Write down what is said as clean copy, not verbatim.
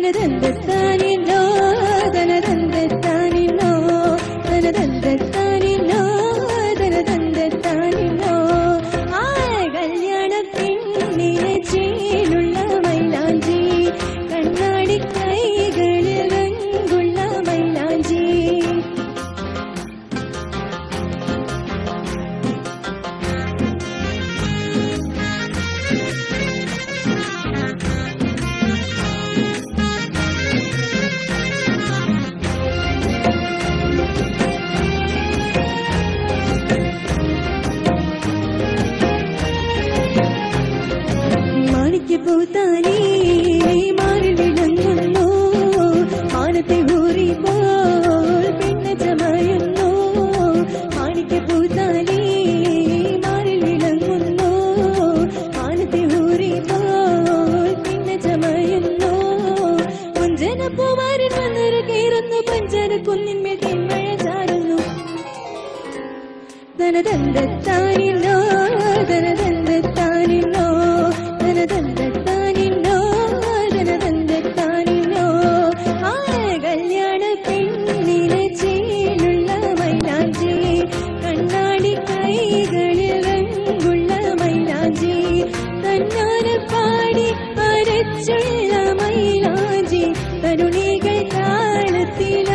തനതന്തത്താനിന്നോ തനതന്തത്താനിന്നോ തനതന്തത്താനിന്നോ തനതന്തത്താനിന്നോ ആ കല്യാണ പെണ്ണിനെ ചേലുള്ള മൈലാഞ്ചി കണ്ണാടി കൈകളിൽ രംഗുള്ള മൈലാഞ്ചി പൂത്താലേ മാറിൽ വിളങ്ങുന്നു മാനത്തെ ഊറിപ്പോൾ പെണ്ണ് ചമയുന്നു മാണിക്ക് പൂത്താലേ മാറിൽ വിളങ്ങുന്നു മാനത്തെ ഊറിപ്പോൾ പെണ്ണ് ചമയുന്നു പുഞ്ചന പൂമാരൻ വന്നൊരു കയറുന്നു പഞ്ചന കുന്നിന്മേൽ തെന്മഴ ചാരുന്നു തനതന്തത്താനിന്നോ തനതന്തത്താനിന്നോ തനതന്തത്താനിന്നോ തനതന്തത്താനിന്നോ ആ കല്യാണ പെണ്ണിനെ ചേലുള്ള മൈലാഞ്ചി കണ്ണാടി കൈകളിൽ രംഗുള്ള മൈലാഞ്ചി തന്നാന പാടി അരച്ചുള്ള മൈലാഞ്ചി തരുണികൾ താളത്തിൽ